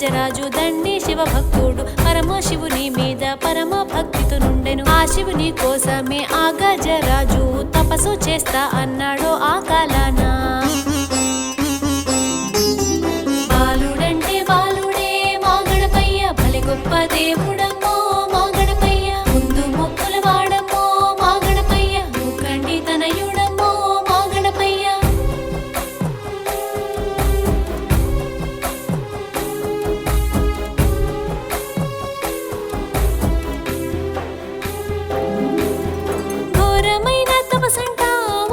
గజరాజు దండి శివ భక్తుడు పరమశివుని మీద పరమ భక్తితో నుండెను. ఆ శివుని కోసమే ఆ గజరాజు తపస్సు చేస్తా అన్నాడు ఆ కాలాన. బాలుడంటే బాలుడే మా గణపయ్య భలే గొప్ప దేవుడమ్మో మా గణపయ్య. ముందు మొక్కుల వాడమ్మో మా గణపయ్య, ముక్కండి తనయుడమ్మో మా గణపయ్య. ఘోరమైన తపసంట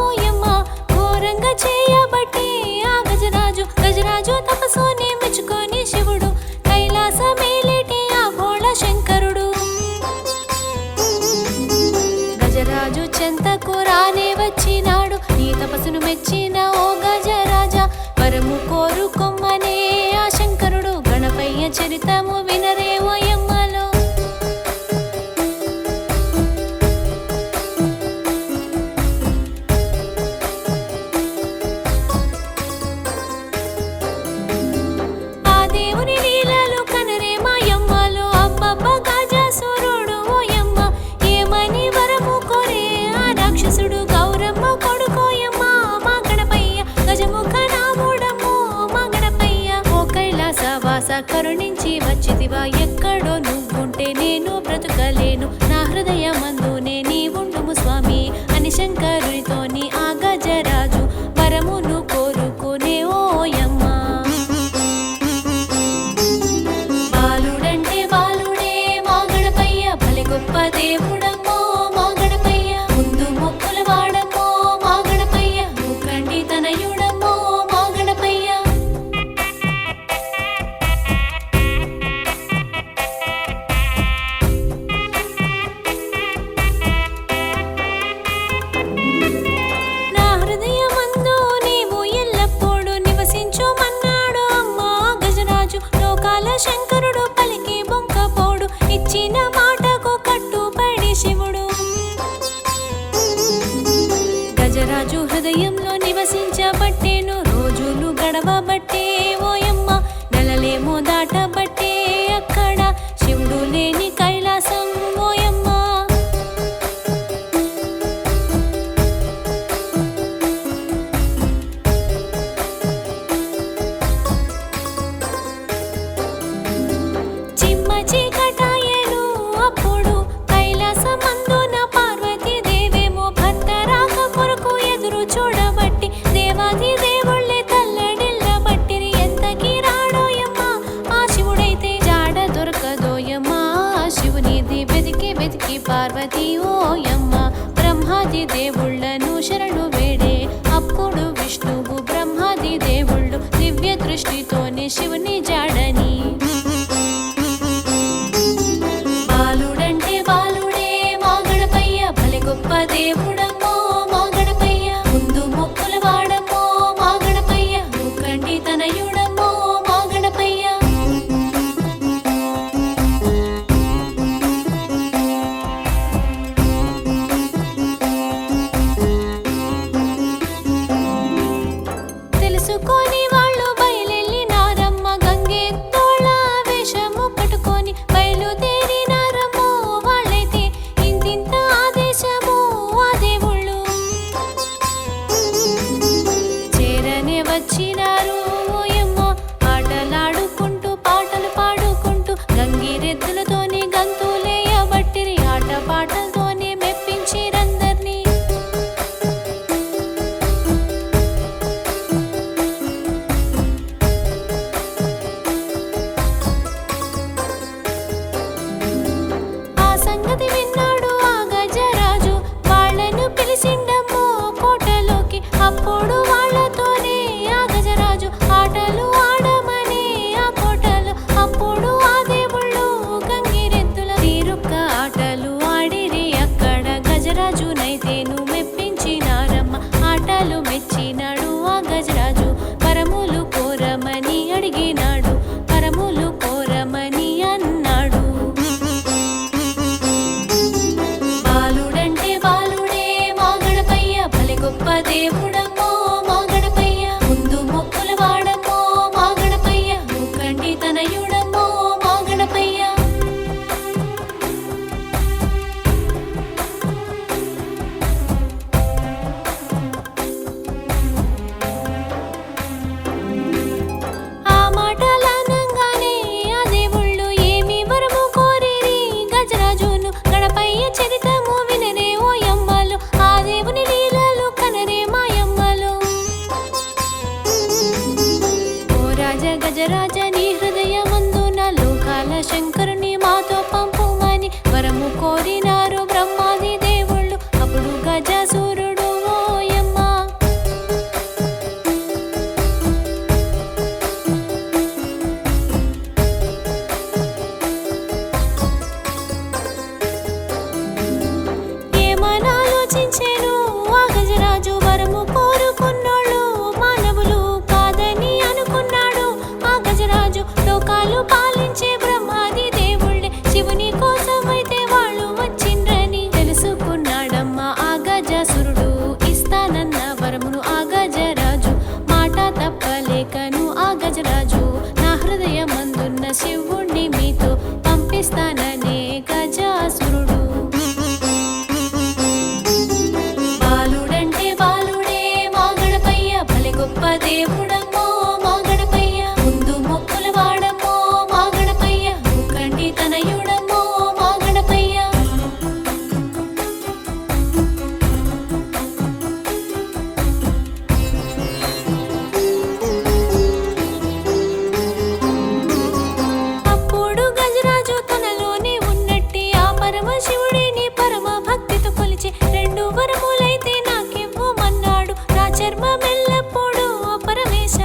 ఓయమ్మ ఘోరంగా చేయబట్టి ఆ గజరాజు తపస్సుని మెచ్చుకొని శివుడు కైలాసమేలేటి ఆ భోళ శంకరుడు. గజరాజు చెంతకు రానే వచ్చినాడు, నీ తపస్సును మెచ్చిన ఓ గజరాజా వరము కోరుకొమ్మనే ఆ శంకరుడు. గణపయ్య చరితము వినరే ఓయమ్మలో. ఆ దేవుని లీలలు కనరే మాయమ్మలో. అబ్బబ్బ గజాసురుడు ఓయమ్మ ఏమని వరము కోరే ఆ రాక్షసుడు. గౌరమ్మ కొడుకోయమ్మ మా గణపయ్య, గజముఖ నాముడమ్మో మా గణపయ్య. ఓ కైలాసవాస కరుణించి వచ్చితివా, ఎక్కడో నువ్వుంటే నేను బ్రతుకలేను. నా హృదయమందునే నీ ఉండుము స్వామి అని శంకరునితోని ఆ గజరాజు వరమును కోరుకునే ఓయమ్మ. బాలుడంటే బాలుడే మా గణపయ్య భలే గొప్ప దేవుడమ్మో మా గణపయ్య. ముందు మొక్కుల వాడమ్మో మా గణపయ్య, ముక్కండి తనయుడమ్మో మా గణపయ్య. నా హృదయమందు నీవు ఎల్లప్పుడూ నివసించుమన్నాడు అమ్మా గజరాజు. లోకాల శంకరుడు పలికి బొంకపోడు, ఇచ్చిన మాటకు కట్టుబడి శివుడు. గజరాజు హృదయంలో నివసించబట్టేను, రోజులు గడవబట్టే ఓయమ్మ నెలలేమో దాటబట్టే అక్కడ శివుడు లేని కైలాసం ఓయమ్మ. చిమ్మ చీకటాయను అప్పుడు కైలాసమందున పార్వతీదేవేమో భర్త రాక కొరకు ఎదురు చూడబట్టి దేవాది దేవుళ్ళే తల్లడిల్లబట్టిరి. ఎంతకి రాడోయమ్మ ఆ శివుడైతే జాడ దొరకదోయమ్మ ఆ శివునిది వెతికి పార్వతి ఓయమ్మ. బ్రహ్మాది దేవుళ్ళను శరణు వేడే అప్పుడు విష్ణువు బ్రహ్మాది దేవుళ్ళు దివ్య దృష్టితోనే శివుని జాడని. బాలుడంటే బాలుడే మా గణపయ్య భలే గొప్ప దేవుడమ్మో మా గణపయ్య. ముందు మొక్కుల వాడమ్మో మా గణపయ్య, ముక్కండి తనయుడమ్మో మా గణపయ్య. బాలుణ్ణి మీతో పంపిస్తాననే గజాసురుడు. బాలుడంటే బాలుడే మా గణపయ్య, భలే గొప్ప దేవుడమ్మో మా గణపయ్య. ముందు మొక్కుల వాడమ్మో మా గణపయ్య, ముక్కంటి తనయుడమ్మో మా గణపయ్య. అప్పుడు గజరాజు తనలోనే ఉన్నట్టి ఆ పరమశివుడిని పరమ భక్తితో కొలిచి, రెండు వరములైతే నాకివ్వమన్నాడు, నా చర్మమెల్లప్పుడు ఓ పరమేశ.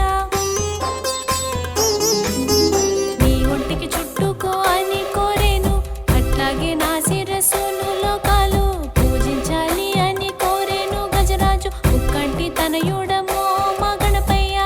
నీ ఒంటికి చుట్టుకో అని కోరేను, అట్లాగే నా శిరస్సును లోకాలు పూజించాలి అని కోరేను గజరాజు, ముక్కంటి తనయుడమ్మో మా గణపయ్య.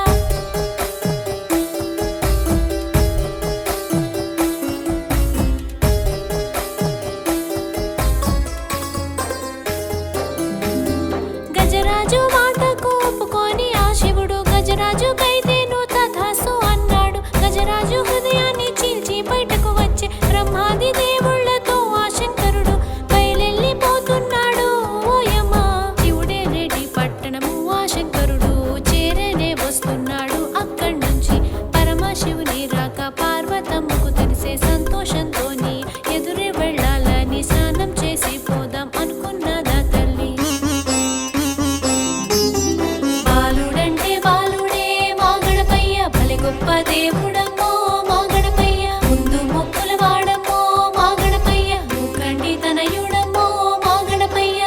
గజరాజు మాటకు ఒప్పుకొని ఆ శివుడు గజరాజుకైతేను తథాస్తు అన్నాడు. గజరాజు హృదయాన్ని చీల్చి బయటకు వచ్చి బ్రహ్మాది దేవుళ్లతో ఆ శంకరుడు బయలెళ్ళిపోతున్నాడు ఓయమ్మ. శివుడే రెడ్డి పట్టణము ఆ శంకరుడు చేరనే వస్తున్నాడు. అక్కడి నుంచి పరమశివుని రాక పార్వతమ్మకు తెలిసే సంతోషంతోని ఎదురే వెళ్ళాలని స్నానం చేసి పోదాం అనుకున్నదా తల్లి. బాలుడంటే బాలుడే మా గణపయ్య, భలే గొప్ప దేవుడమ్మో మా గణపయ్య. ముందు మొక్కుల వాడమ్మో మా గణపయ్య, ముక్కంటి తనయుడమ్మో మా గణపయ్య.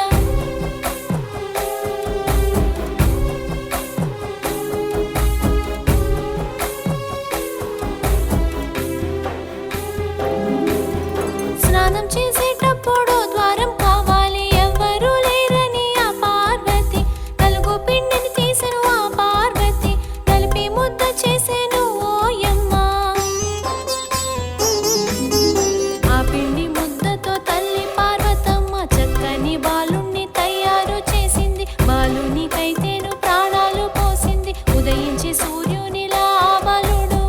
స్నానం చేసేటప్పుడు ద్వారం కావాలి, ఎవ్వరూ లేరని ఆ పార్వతి నలుగు పిండిని తీసెను ఆ పార్వతి, కలిపి ముద్ద చేసెను ఓయమ్మ. ఆ పిండి ముద్దతో తల్లి పార్వతమ్మ చక్కని బాలుణ్ణి తయారు చేసింది. బాలునికైతేను ప్రాణాలు పోసింది, ఉదయించి సూర్యునిలా ఆ బాలుడు.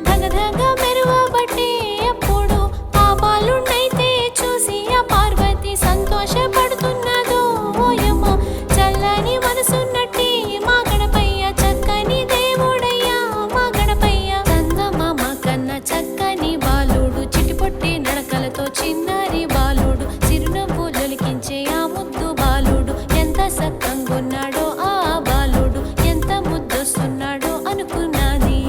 ధగధగ మెరువబట్టే అప్పుడు ఆ బాలుణ్ణైతే చూసి ఆ పార్వతి సంతోషపడుతున్నదో ఓయమ్మ. చల్లని మనసున్నట్టి మా గణపయ్య, చక్కని దేవుడయ్యా మా గణపయ్య. చందమామ కన్నా చక్కని బాలుడు, చిటిపొట్టి నడకలతో చిన్నారి బాలుడు, చిరునవ్వులొలికించే ఆ ముద్దు బాలుడు. ఎంత సక్కంగున్నాడో ఆ బాలుడు, ఎంత ముద్దొస్తున్నాడో అనుకున్నది.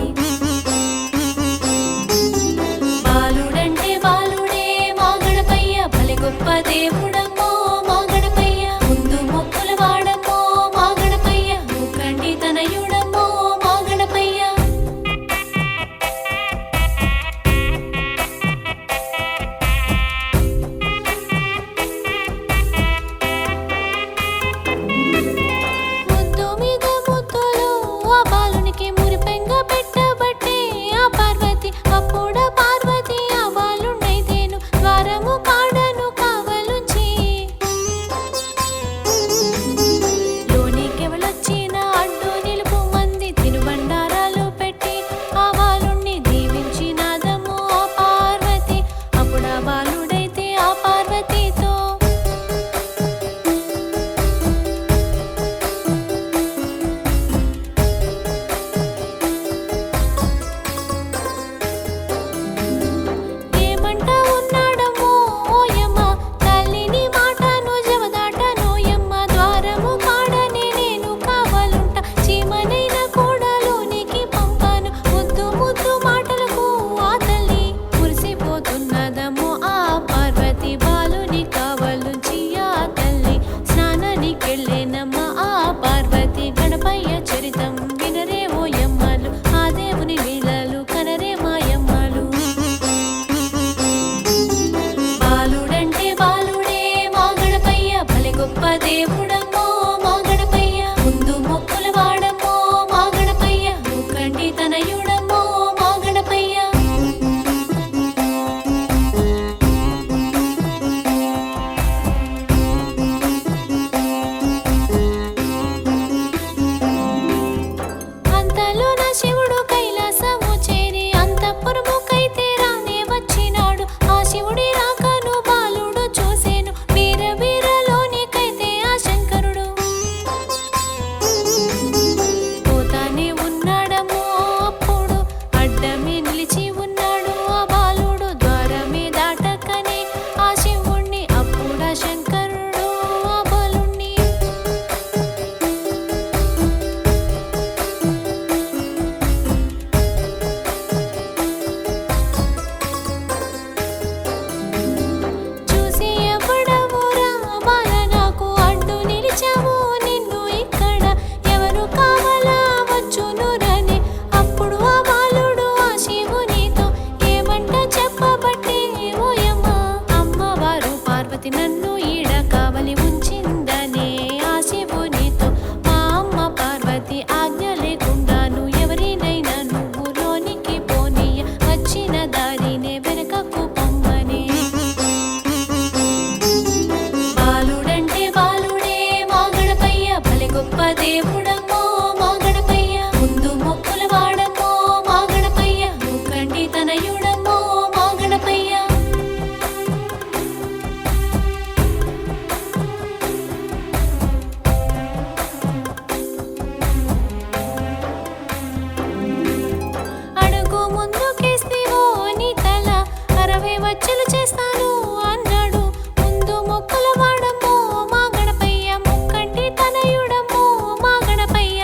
బాలుడంటే బాలుడే మా గణపయ్య, భలే గొప్ప దేవుడమ్మో మా గణపయ్య. ముందు మొక్కుల వాడమ్మో మా గణపయ్య, ముక్కంటి తనయుడమ్మో మా గణపయ్య. ముద్దు మీద ముద్దులు ఆ బాలునికి మురిపెంగా పెట్టబట్టే ఆ పార్వతి. అప్పుడు పార్వతి ఆ బాలుణ్ణైతేను ద్వారము కాడను కావలుంచి, లోనికెవలొచ్చిన అడ్డు నిలుపు మంది తినుబండారాలు పెట్టి ఆ బాలుణ్ణి దీవించినాదమ్మో ఆ పార్వతి. అప్పుడు ఆ బాలుడైతే ఆ పార్వతితో, ఏమంట ఉన్నాడమ్మో ఓయమ్మ, తల్లిని మాటను జవదాటనోయమ్మ. ద్వారము కాడనే నేను కావాలుంట, చీమనైనా కూడా లోనికి పంపాను. ముద్దు ముద్దు మాటలకు ఆ తల్లి మురిసిపోతున్నదమ్మో ఆ పార్వతి. బాలుని కావలుంచి ఆ తల్లి స్నానానికెళ్ళేనమ్మ ఆ పార్వతి. గణపయ్య చరితం వినరే ఓయమ్మలు, ఆ దేవుని లీలలు కనరే మాయమ్మలు. బాలుడంటే బాలుడే మా గణపయ్య, భలే గొప్ప దేవుడమ్మో మా గణపయ్య. ముందు మొక్కుల వాడమ్మో మా గణపయ్య, ముక్కంటి తనయుడమ్మో మా గణపయ్య. నన్ను ఈడ కావలి ఉంచిందనే ఆ శివునితో మా అమ్మ పార్వతి ఆజ్ఞ లేకుండాను ఎవరినైనా నువ్వు లోనికి పోనీయ వచ్చిన దారినే వెనకకు పొమ్మనే బాలుడంటే బాలుడే మా గణపయ్య భలే గొప్ప దేవుడమ్మో మా గణపయ్య ముందు మొక్కుల వాడమ్మో మా గణపయ్య ముక్కంటి తనయుడమ్మో మా గణపయ్య అడుగు ముందుకేస్తేవో నీ తల 60 వచ్చలు చేస్తాను అన్నాడు ముందు మొక్కుల వాడమ్మో మా గణపయ్య ముక్కంటి తనయుడమ్మో మా గణపయ్య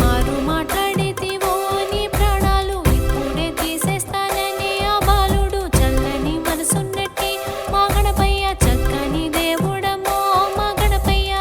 మారు మాట్లాడేతివో నీ ప్రాణాలు ఇప్పుడే తీసేస్తానని ఆ బాలుడు చల్లని మనసున్నట్టి మా గణపయ్య చక్కని దేవుడమ్మో మా గణపయ్య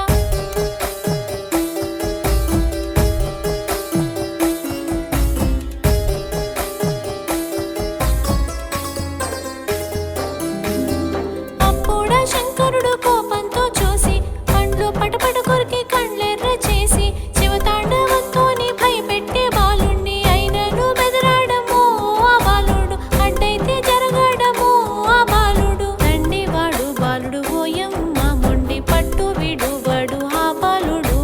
అప్పుడా శంకరుడు కోపంతో చూసి పండ్లు పటపట కొరికి కండ్లెర్ర చేసి శివతాండవంతోని భయపెట్టే బాలుణ్ణి అయినను బెదరాడమో ఆ బాలుడు అడ్డైతే జరగడమో ఆ బాలుడు దండివాడు బాలుడు ఓయమ్మ మొండి పట్టు విడువడు ఆ బాలుడు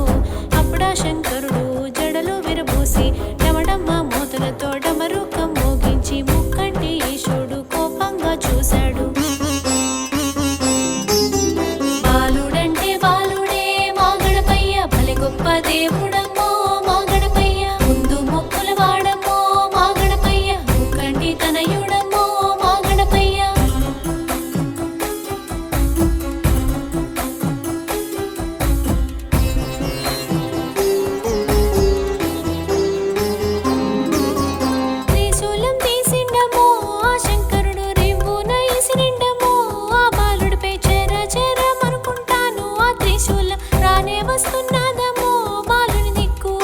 అప్పుడా శంకరుడు జడలు విరబూసి డమడమ్మ మూతలతో డమరుకం మోగించి ముక్కంటి ఈశుడు కోపంగా చూశాడు బాలుడంటే బాలుడే మా గణపయ్య భలే గొప్ప దేవుడమ్మో మా గణపయ్య ముందు మొక్కుల వాడమ్మో మా గణపయ్య ముక్కంటి తనయుడమ్మో మా గణపయ్య త్రిశూలం తీసిండమో ఆ శంకరుడు రివ్వున ఇసిరిండమో ఆ బాలుడిపై చెరమనుకుంటాను ఆ త్రిశూలం రానే వస్తున్నదమో బాలుని దిక్కు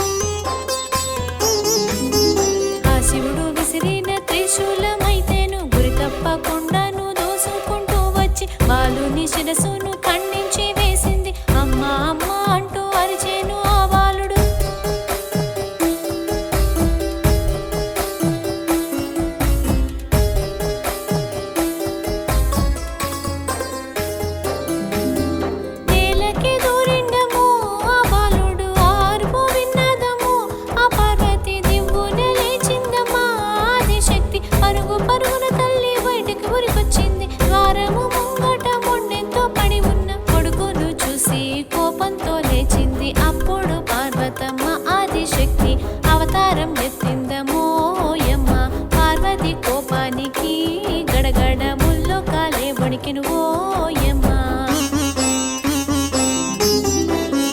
ఆ శివుడు విసిరిన త్రిశూలమైతేను గురి తప్పకుండాను దూసుకుంటూ వచ్చి బాలుని శిరసును ఖండించి వేసింది అమ్మ అమ్మ అంటూ అరిచేను ఆ బాలుడు నేలకి దూరిండమో ఆ బాలుడు ఆర్పు విన్నదమో ఆ పార్వతి దివ్వున లేచిందమ్మా ఆదిశక్తి పరుగు పరుగున తల్లి బయటకు ఉరికొచ్చింది ద్వారము ముంగట మొండెంతో పడి ఉన్న కొడుకును చూసి కోపంతో లేచింది అప్పుడు పార్వతమ్మ ఆదిశక్తి అవతారం ఎత్తిందమో ఓయమ్మ పార్వతి కోపానికి గడగడ ముల్లో కాలే వణికిను ఓయమ్మ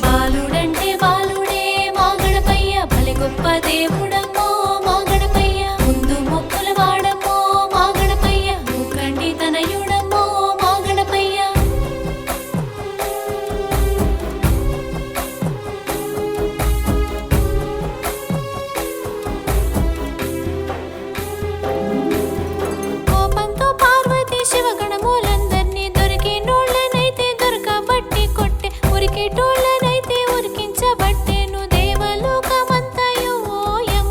బాలుడంటే బాలుడే మా గణపయ్య భలే గొప్ప దేవుడమ్మో మా గణపయ్య ముందు మొక్కుల వాడమ్మో మా గణపయ్య ముక్కంటి తనయుడమ్మో మా గణపయ్య కోపంతో పార్వతి శివగణములందర్నీ దొరికినోళ్ళనైతే దొరకబట్టి కొట్టె ఉరికేటోళ్ళనైతే ఉరికించబట్టెను దేవలోకమంతయు ఓయమ్మ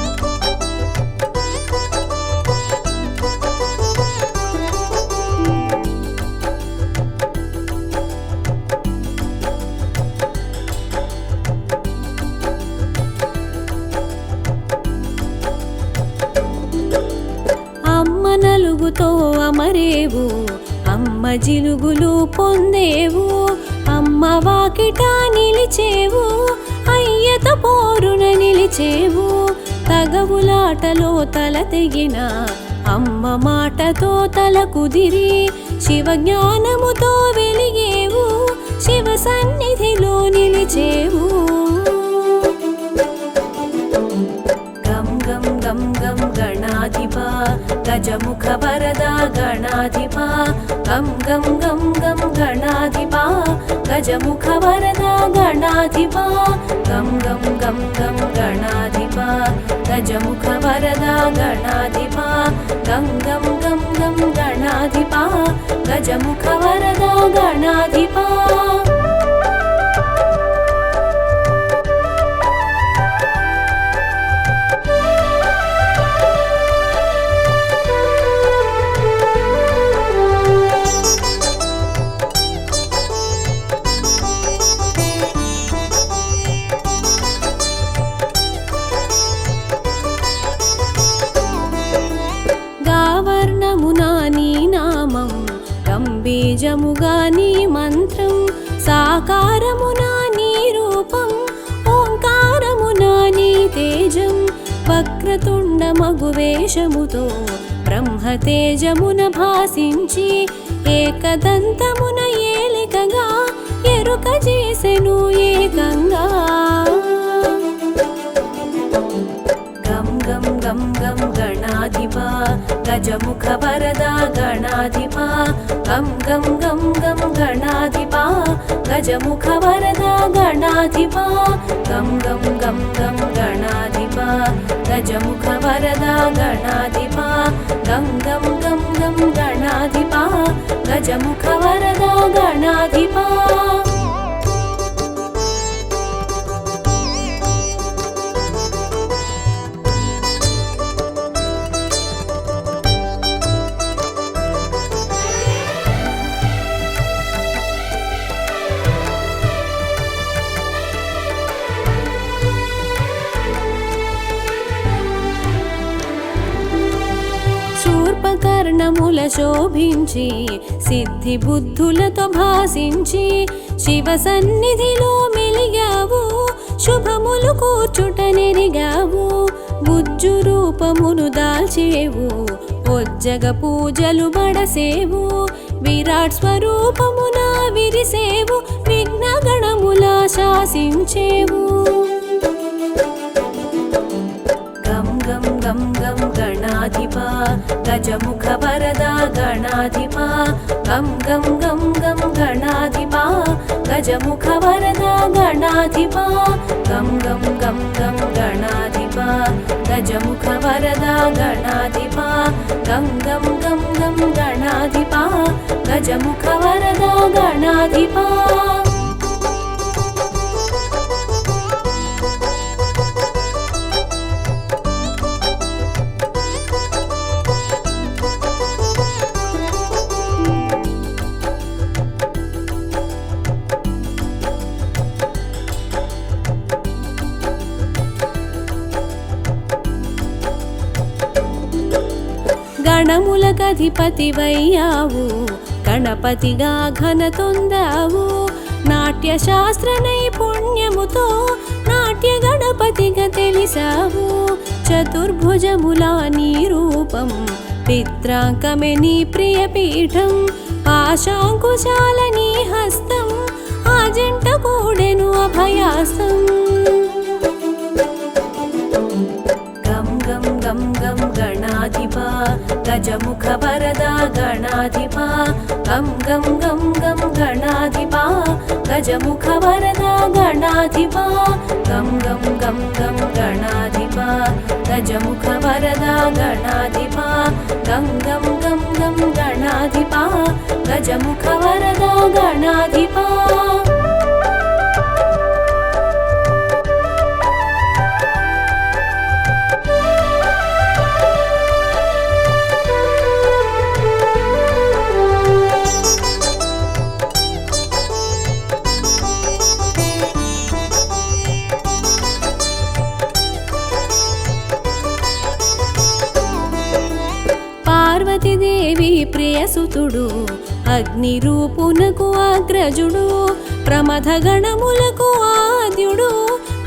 పలుకుతో అమరేవు అమ్మ జిలుగులు పొందేవు అమ్మ వాకిట నిలిచేవు అయ్యత పోరున నిలిచేవు తగవులాటలో తల తెగిన అమ్మ మాటతో తల కుదిరి శివ జ్ఞానముతో వెలిగేవు శివ సన్నిధిలో నిలిచేవు గం గం గం గం గణాధిప గజముఖ వరద గణాధిప గం గం గం గం గణాధిప గజముఖ వరద గణాధిప గం గం గం గం గణాధిప గజముఖ వరద గణాధిప గం గం గం గం గణాధిప గజముఖ వరద గణాధిప గావర్ణమునా నీ నామం గంబీజముగా నీ మంత్రం సాకారమునా నీ రూపం ఓంకారమునా నీ తేజం వక్రతుండ మగువేషముతో బ్రహ్మతేజమున భాసించి ఏకదంతమున ఏలికగా ఎరుక చేసెను ఏకంగా గం గం గం గం గణాధిప గజముఖ వరద గణాధిప గం గం గం గం గణాధిప గజముఖ వరద గణాధిప గం గం గం గం గణాధిప గజముఖ వరద గణాధిప గం గం గం గం గణాధిప గజముఖ వరద గణాధిప శూర్పకర్ణముల శోభించి సిద్ధి బుద్ధులతో భాసించి శివ సన్నిధిలో మెలిగావు శుభములు కూర్చుట నెరిగావు బుజ్జు రూపమును దాల్చేవు ఒజ్జగ పూజలు బడసేవు విరాట్ స్వరూపమున విరిసేవు విఘ్న గణముల శాసించేవు గం గం గం గం గణాధిప గజముఖ వరద గణాధిప గం గం గం గం గణాధిప గజముఖ వరద గణాధిప గం గం గం గం గణాధిప గజముఖ వరద గణాధిప గం గం గం గం గణాధిప గజముఖ వరద గణాధిప గణములకధిపతివయ్యావు గణపతిగా ఘనతొందావు నాట్య శాస్త్ర నైపుణ్యముతో నాట్య గణపతిగా తెలిసావు చతుర్భుజములా నీ రూపం పిత్రాంకమే నీ ప్రియపీఠం పాశాంకుశాల నీ హస్తం ఆ జంట కూడెను అభయాసం గం గం గం గం గణాధిప గజముఖ వరద గణాధిప గం గం గం గం గణాధిప గజముఖ వరద గణాధిప గం గం గం గం గణాధిప గజముఖ వరద గణాధిప గం గం గం గం గణాధిప గజముఖ వరద గణాధిప దేవి ప్రియసుతుడు అగ్ని రూపునకు అగ్రజుడు ప్రమథ గణములకు ఆద్యుడు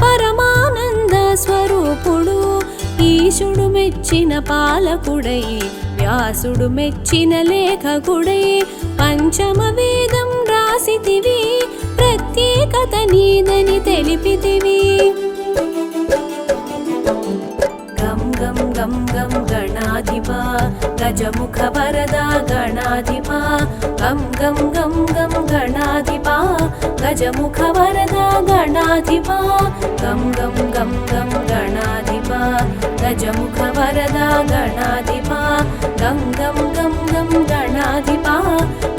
పరమానంద స్వరూపుడు ఈశుడు మెచ్చిన పాలకుడై వ్యాసుడు మెచ్చిన లేఖకుడై పంచమ వేదం రాసితివి ప్రత్యేకత నీదని తెలిపితివి. గం గం గం గం గణాధిపా గజముఖ వరదా గణాధిపా గం గం గం గం గణాధిపా గజముఖ వరదా గణాధిపా గం గం గం గం గణాధిపా గజముఖ వరదా గణాధిపా గం గం గం గం గణాధిపా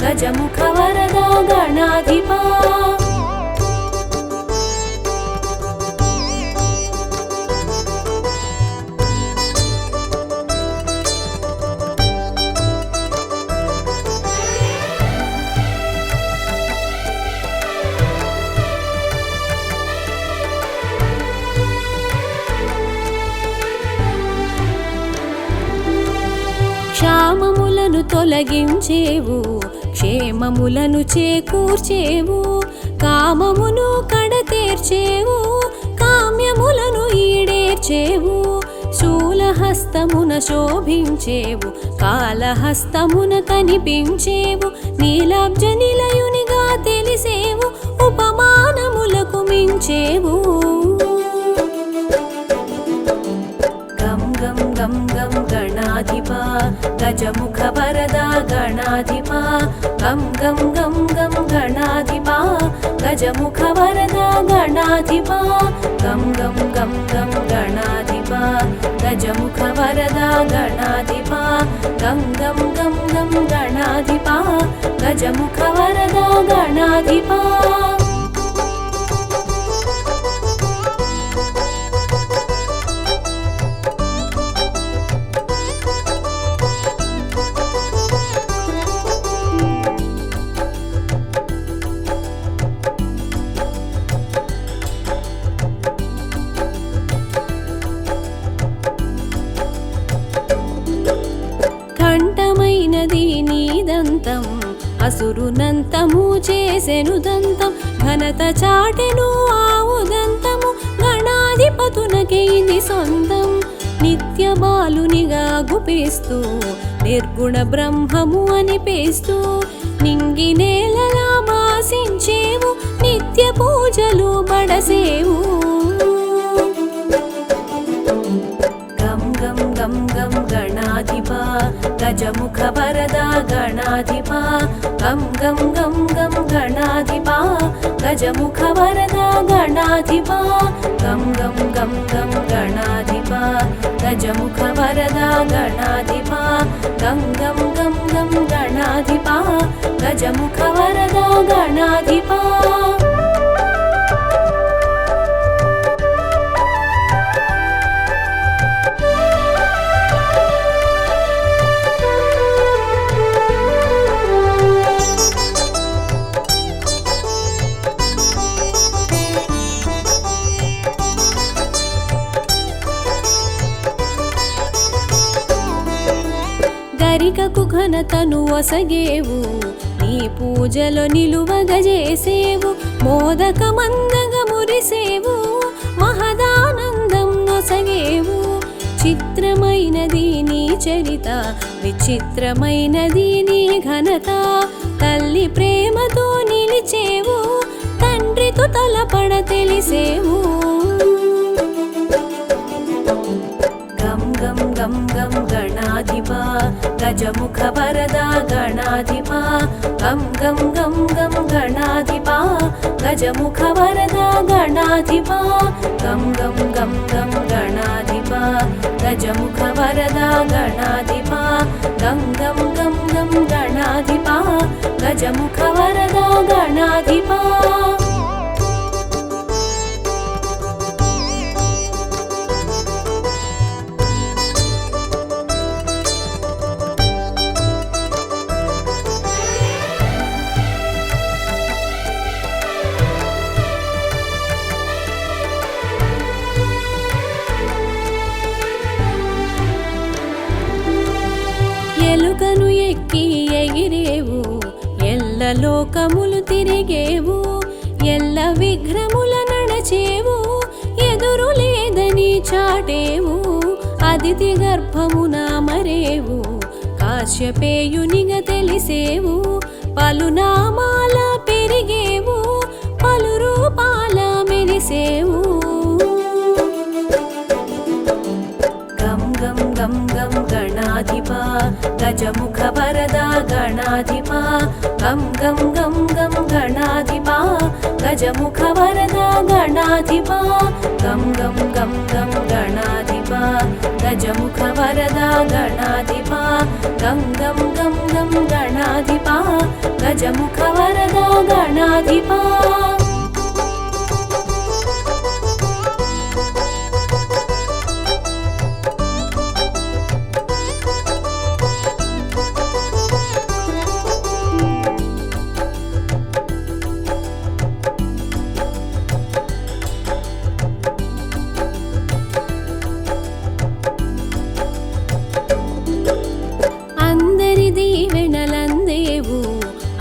గజముఖ వరదా గణాధిపా. క్షామములను తొలగించేవు క్షేమములను చేకూర్చేవు కామమును కడతేర్చేవు కామ్యములను ఈడేర్చేవు శూలహస్తమున శోభించేవు కాలహస్తమున కనిపించేవు నీలాబ్జ నిలయునిగా తెలిసేవు ఉపమానములకు మించేవు. గం గం గం గం గణాధిపా గజముఖ వరదా గణాధిపా గం గం గం గం గణాధిపా గజముఖ వరదా గణాధిపా గం గం గం గం గణాధిపా గజముఖ వరదా గణాధిపా గం గం గం గం గణాధిపా గజముఖ వరదా గణాధిపా. కంఠమైనది నీదంతం అసురునంతము చేసెను దంతం ఘనత చాటెను ఆవుదంతము గణాధిపతునకే ఇది సొంతం నిత్య బాలునిగా గుపిస్తూ నిర్గుణ బ్రహ్మము అనిపిస్తూ నింగి నేలలా భాసించేవు నిత్య పూజలు బడసేవు. గం గం గం గం గణాధిపా గజముఖ వరదా గణాధిపా గం గం గం గం గణాధిపా గజముఖ వరదా గణాధిపా గం గం గం గం గణాధిపా గజముఖ వరదా గణాధిపా గం గం గం గం గణాధిపా గజముఖ వరదా గణాధిపా. గరికకు ఘనతను వసగేవు నీ పూజలో నిలువగజేసేవు మోదక మందగ మురిసేవు మహదానందం నొసగేవు చిత్రమైనది నీ చరిత విచిత్రమైనది నీ ఘనత తల్లి ప్రేమతో నిలిచేవు తండ్రితో తలపడ తెలిసేవు. గం గం గం గం గణాధిపా గజముఖ వరదా గణాధిపా గం గం గం గం గణాధిపా గజముఖ వరదా గణాధిపా గం గం గం గం గణాధిపా గజముఖ వరదా గణాధిపా గం గం గం గం గణాధిపా గజముఖ వరదా గణాధిపా. ఎలుకను ఎక్కి ఎగిరేవు ఎల్ల లోకములు తిరిగేవు ఎల్ల విఘ్నముల నడచేవు ఎదురు లేదని చాటేవు అదితి గర్భమున మరేవు కాశ్యపేయునిగా తెలిసేవు పలునామాల పెరిగేవు పలు రూపాల మెరిసేవు గం గం గం గం గణాధిప గజముఖ వరద గణాధిప గం గం గం గం గణాధిప గజముఖ వరద గణాధిప గం గం గం గం గణాధిప గజముఖ వరద గణాధిప గం గం గం గం గణాధిప గజముఖ వరద గణాధిప అందరి దీవెనలందేవు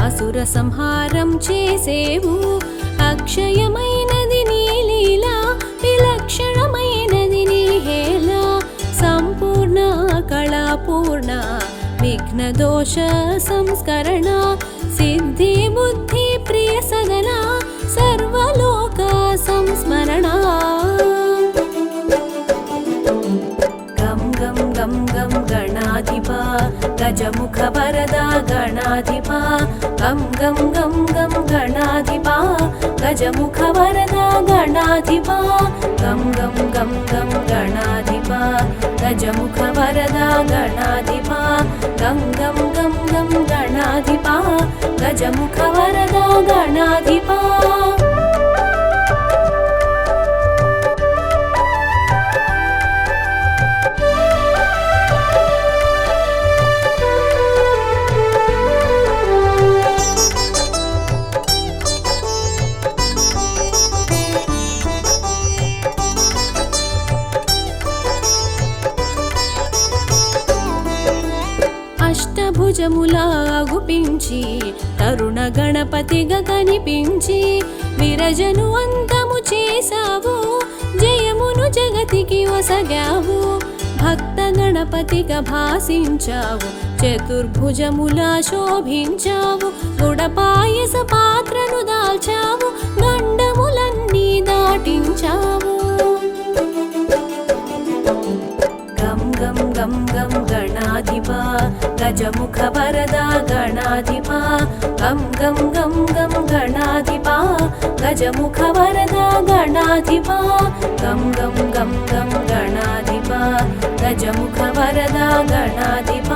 అసుర సంహారం చేసేవు అక్షయమైనది నీ లీల విలక్షణమైనది నీ హేళ సంపూర్ణ కళాపూర్ణ విఘ్న దోష సంస్కరణ సిద్ధి బుద్ధి ప్రియ సదన సర్వలోక సంస్మరణ గం గం గం గం గణాధిప గజముఖ వరద గణాధిప గం గం గం గం గణాధిప గజముఖ వరద గణాధిప గం గం గం గం గణాధిప గజముఖ వరద గణాధిప గం గం గం గం గణాధిప గజముఖ వరద గణాధిప అష్టభుజములా అగుపించి తరుణ గణపతిగా కనిపించి విరజను అంతము చేసావు జయమును జగతికి వసగావు భక్త గణపతిగా భాసించావు చతుర్భుజములా శోభించావు గుడపాయస పాత్రను దాల్చావు గండములన్నీ దాటించావు గం గం గం గం గణాధిప గజముఖ వరద గణాధిప గం గం గం గం గణాధిప గజముఖ వరద గణాధిప గం గం గం గం గణాధిప గజముఖ వరద గణాధిప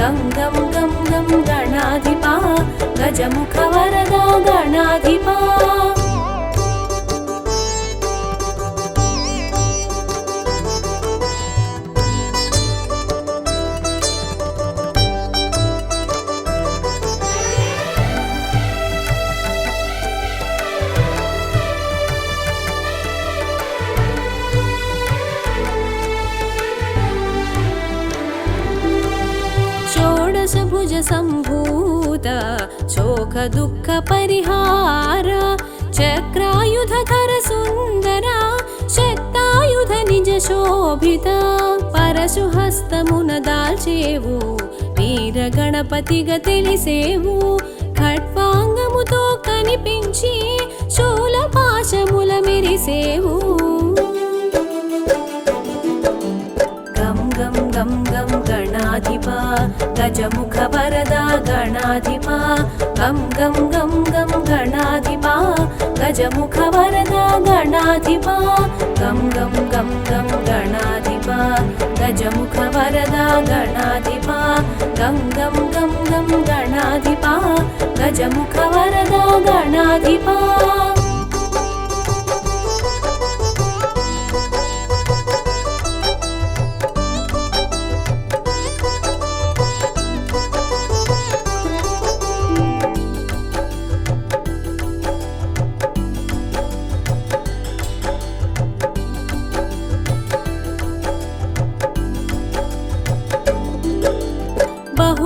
గం గం గం గం గణాధిప గజముఖ వరద గణాధిప షోడశభుజ సంభూత శోక దుఃఖ పరిహార చక్రాయుధర సుందర శక్తాయుధ నిజ శోభిత పరశు హస్తమున దాల్చేవు వీర గణపతిగా తెలిసేవు ఖడ్వాంగముతో కనిపించి శూల పాశముల మెరిసేవు గం గం గం గం గణాధిప గజముఖ వరద గణాధిప గం గం గం గం గణాధిప గజముఖ వరద గణాధిప గం గం గం గం గణాధిప గజముఖ వరద గణాధిప గం గం గం గం గణాధిప గజముఖ వరద గణాధిప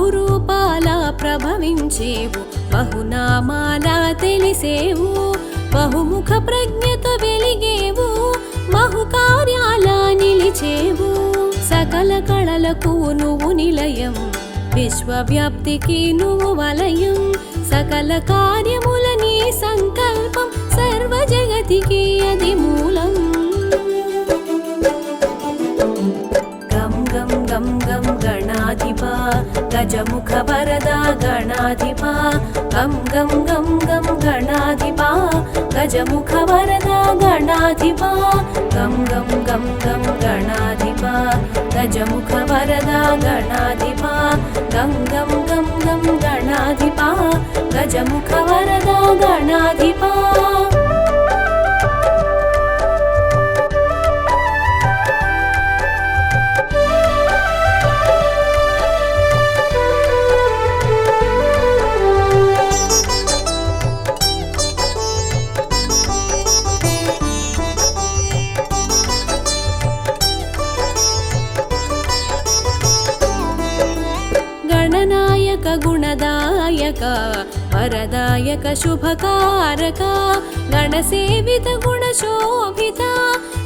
బహురూపాల ప్రభవించేవు, బహునామాల తెలిసేవు, బహుముఖ ప్రజ్ఞతో వెలిగేవు, బహుకార్యాల నిలిచేవు. సకల కళలకు నువ్వు నిలయం, విశ్వవ్యాప్తికి నువ్వు వలయం. సకల కార్యముల నీ సంకల్పం, సర్వ జగతికి అది మూలం. గం గం గం గం గణాధిపా, గజముఖ వరదా గణాధిపా. గం గం గం గం గణాధిపా, గజముఖ వరదా గణాధిపా. గం గం గం గం గణాధిపా, గజముఖ వరదా గణాధిపా. గం గం గం గం గణాధిపా, గజముఖ వరదా గణాధిపా. గణనాయక గుణదాయక వరదాయక శుభకారక, గణసేవిత గుణశోభిత,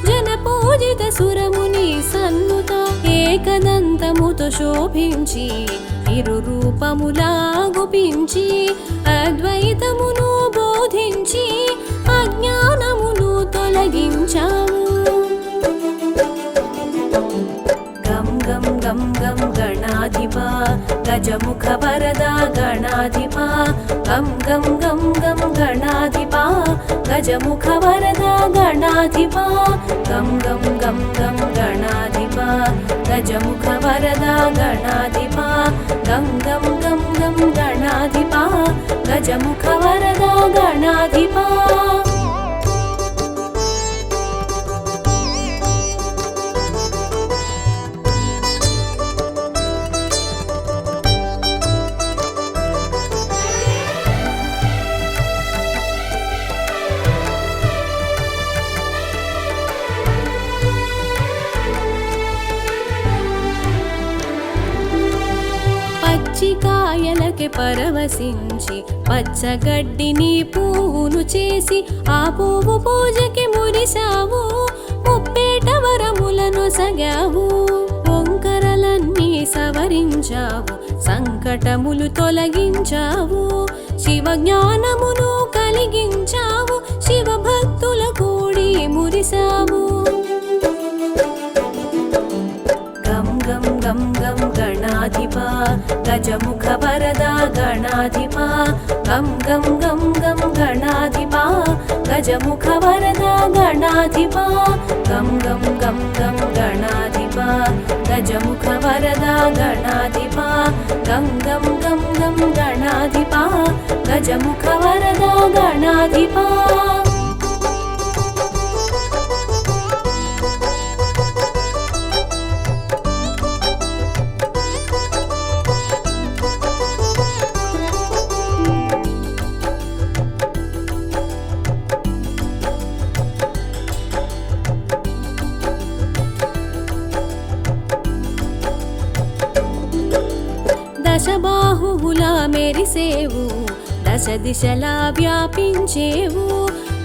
జనపూజిత సురముని సన్నుత. ఏకదంతముతో శోభించి ఇరు రూపములా గుపించి, అద్వైతమును బోధించి అజ్ఞానమును తొలగించాము. గం గం గం గం గణాధిపా, గజముఖ వరదా గణాధిపా. గం గం గం గం గణాధిపా, గజముఖ వరదా గణాధిపా. గం గం గం గం గణాధిపా, గజముఖ వరదా గణాధిపా. గం గం గం గం గణాధిపా, గజముఖ వరదా గణాధిపా. పచ్చికాయలకి పరవశించి పచ్చగడ్డిని పువ్వును చేసి, ఆ పువ్వు పూజకి మురిసావు, ముప్పేట వరములను సగావు. వంకరలన్నీ సవరించావు, సంకటములు తొలగించావు, శివ జ్ఞానమును కలిగించావు, శివ భక్తుల కూడి మురిసావు. గం గం గం గం గణాధిపా, గజముఖ వరదా గణాధిపా. గం గం గం గం గణాధిపా, గజముఖ వరదా గణాధిపా. గం గం గం గం గణాధిపా, గజముఖ వరదా గణాధిపా. గం గం గం గం గణాధిపా, గజముఖ వరదా గణాధిపా. దశబాహువులా మెరిసేవు, దశ దిశలా వ్యాపించేవు,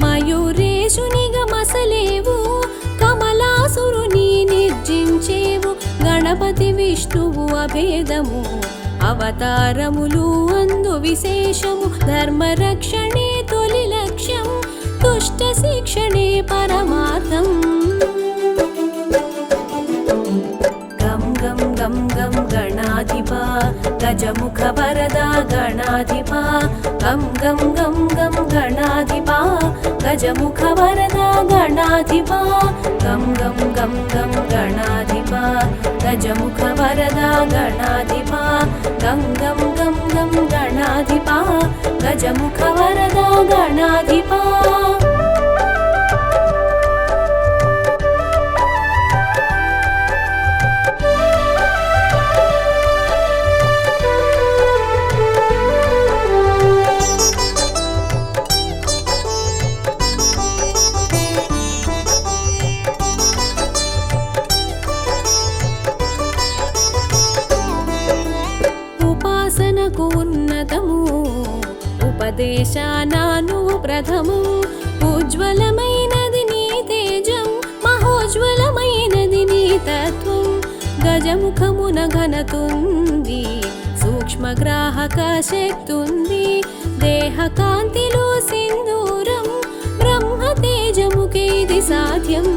మయూరేశునిగా మసలేవు, కమలాసురుని నిర్జించేవు. గణపతి విష్ణువు అభేదము, అవతారములు అందు విశేషము, ధర్మరక్షణే తొలి లక్ష్యం, దుష్ట శిక్షణే పరమార్థం. గం గం గం గం గణాధిపా, గజముఖ వరదా గణాధిపా. గం గం గం గం గణాధిపా, గజముఖ వరదా గణాధిపా. గం గం గం గం గణాధిపా, గజముఖ వరదా గణాధిపా. గం గం గం గం గణాధిపా, గజముఖ వరదా గణాధిపా. దేశాన నువ్వు ప్రథమం. ఉజ్వలమైనది నీ తేజం, మహోజ్వలమైనది నీ తత్వం. గజముఖమున ఘనతుంది, సూక్ష్మగ్రాహక శక్తుంది. దేహ కాంతిలో సింధూరం, బ్రహ్మ తేజముకే ఇది సాధ్యం.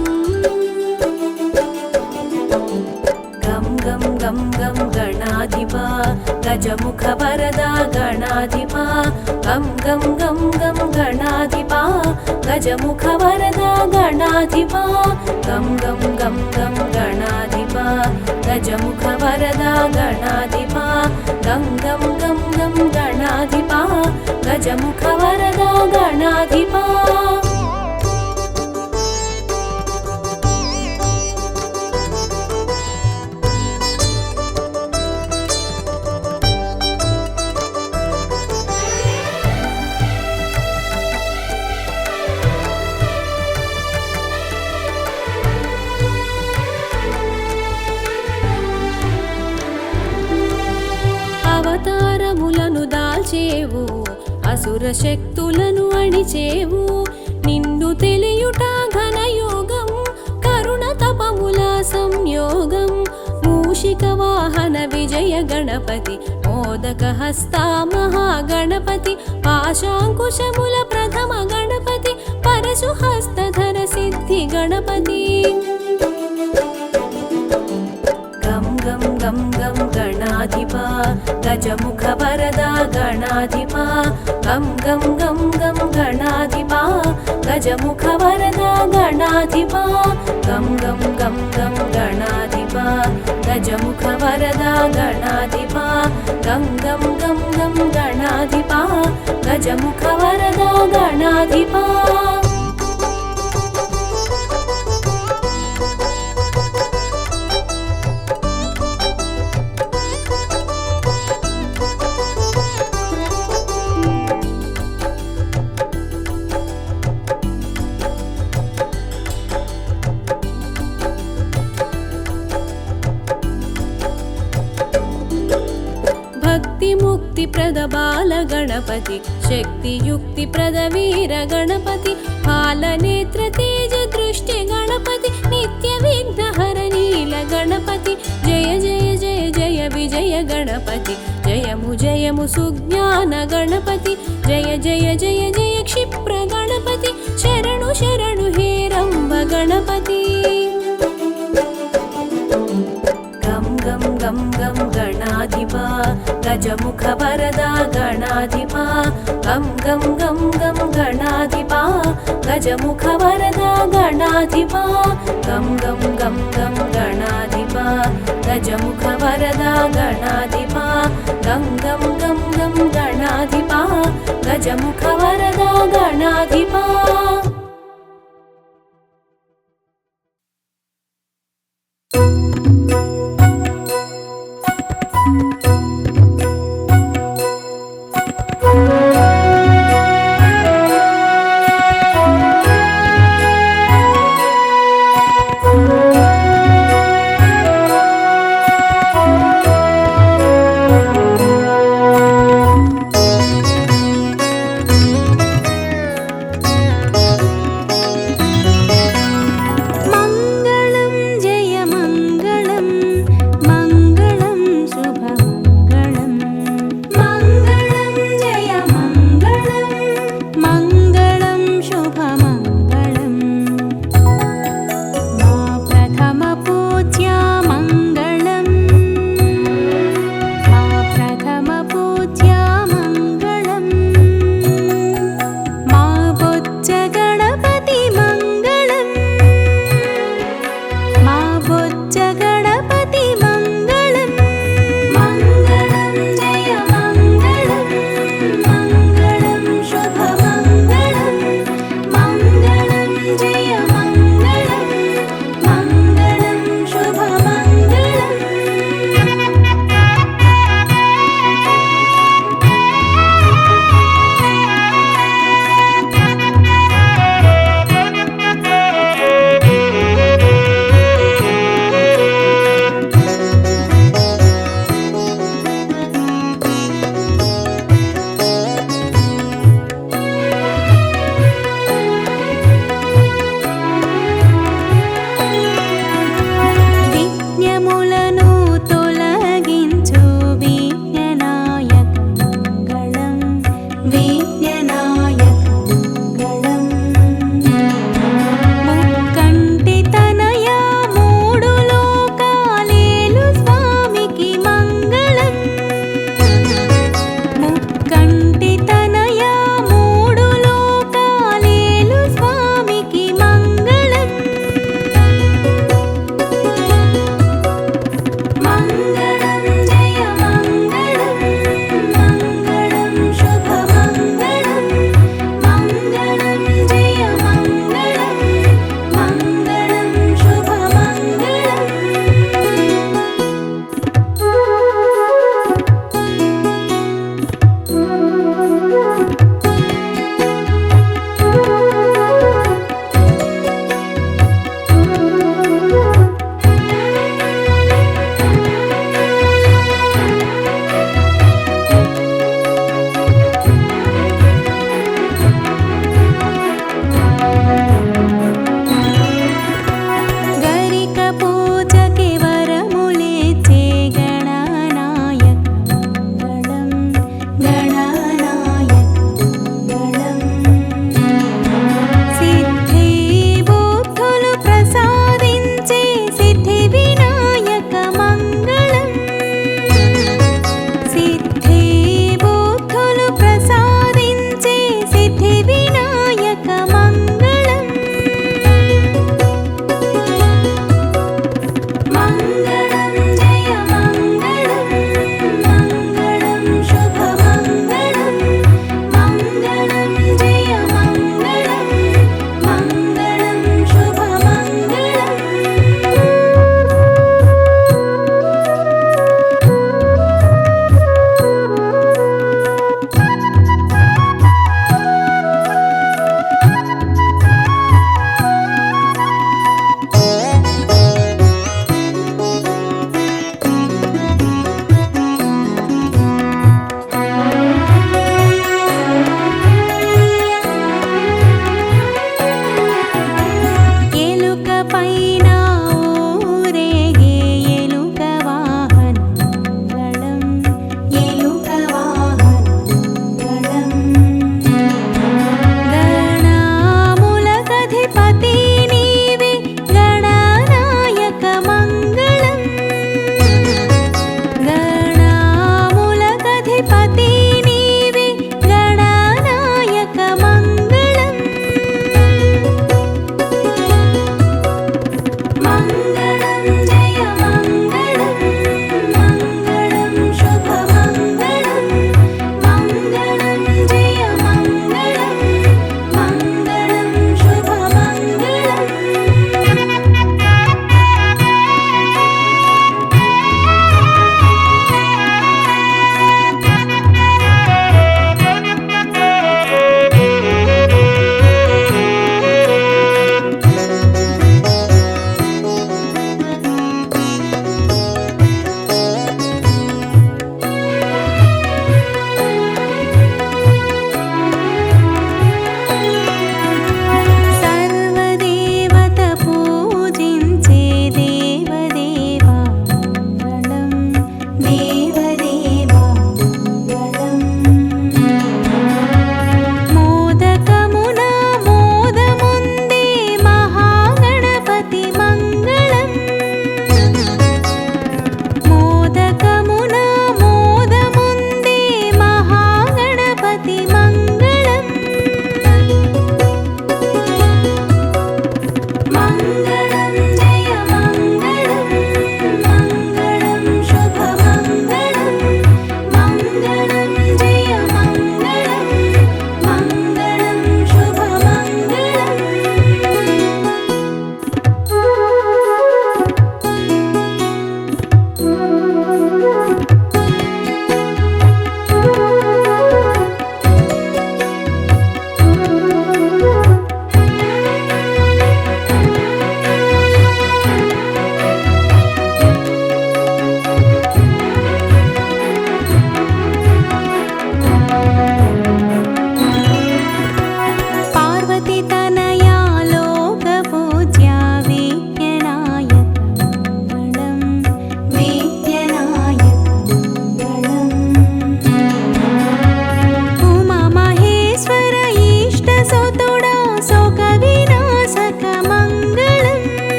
గం గం గం గం గణాధిపా, గజముఖ వరదా గణాధిపా. గం గం గం గం గణాధిపా, గజముఖ వరదా గణాధిపా. గం గం గం గం గణాధిపా, గజముఖ వరదా గణాధిపా. గం గం గం గం గణాధిపా, గజముఖ వరదా గణాధిపా. అవతారములను దాల్చేవు, అసుర శక్తులను అణిచేవు. నిన్ను తెలియుట ఘనయోగం, కరుణ తపముల సంయోగం. మూషిక వాహన విజయ గణపతి, మోదక హస్త మహాగణపతి. పాశాంకుశముల ప్రథమ గణపతి, పరశు హస్తధర సిద్ధి గణపతి. గం గం గం గం గణాధిపా, గజముఖ వరదా గణాధిపా. గం గం గం గం గణాధిపా, గజముఖ వరదా గణాధిపా. గం గం గం గం గణాధిపా, గజముఖ వరదా గణాధిపా. గం గం గం గం గణాధిపా, గజముఖ వరదా గణాధిపా. భక్తి ముక్తి ప్రద బాల గణపతి, శక్తి యుక్తి ప్రద వీర గణపతి. పాలనేత్ర తేజ దృష్టి గణపతి, నిత్య విఘ్నహర నీల గణపతి. జయ జయ జయ జయ విజయ గణపతి, జయము జయము సుజ్ఞాన గణపతి. జయ జయ జయ జయ క్షిప్ర గణపతి, శరణు శరణు హే రంభ గణపతి. గం గం గం గం గణాధిపా, గజముఖ వరదా గణాధిపా. గం గం గం గం గణాధిపా, గజముఖ వరదా గణాధిపా. గం గం గం గం గణాధిపా, గజముఖ వరదా గణాధిపా. గం గం గం గం గణాధిపా, గజముఖ వరదా గణాధిపా.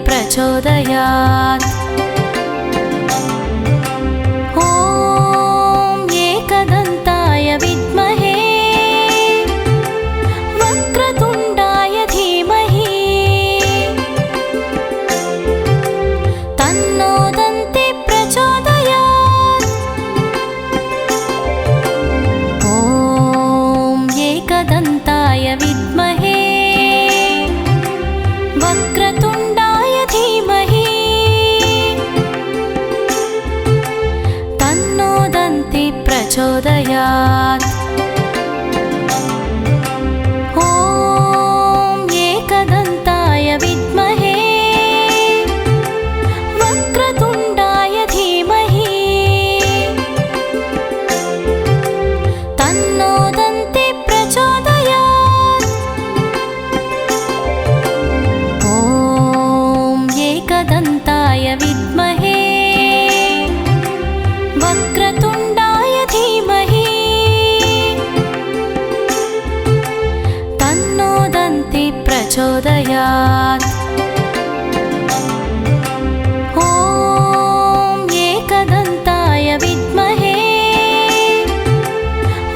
प्रचोदयात्। ॐ एकदन्ताय विद्महे वक्रतुण्डाय धीमहि तन्नो दन्ति प्रचोदयात्। ॐ एकदन्ताय विद्महे वक्रतुण्डाय धीमहि तन्नो दन्ति प्रचोदयात्। ॐ एकदन्ताय विद्महे वक्रतुण्डाय धीमहि तन्नो दन्ति प्रचोदयात्। ॐ एकदन्ताय विद्महे वक्रतुण्डाय धीमहि तन्नो दन्ति प्रचोदयात्। ॐ एकदन्ताय विद्महे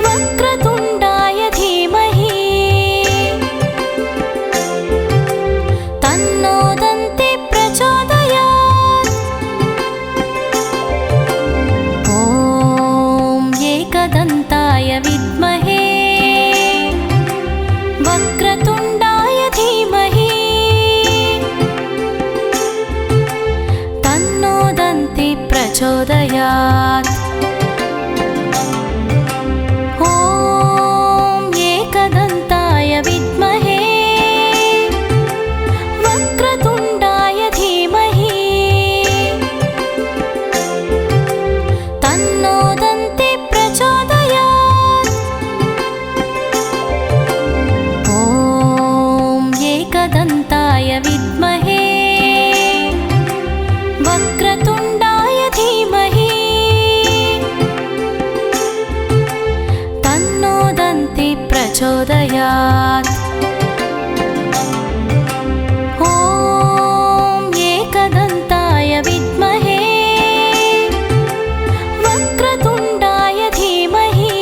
वक्रतुण्डाय धीमहि एकदन्ताय विद्महे वक्रतुण्डाय धीमहि तन्नो दन्ति प्रचोदयात्। ॐ एकदन्ताय विद्महे वक्रतुण्डाय धीमहि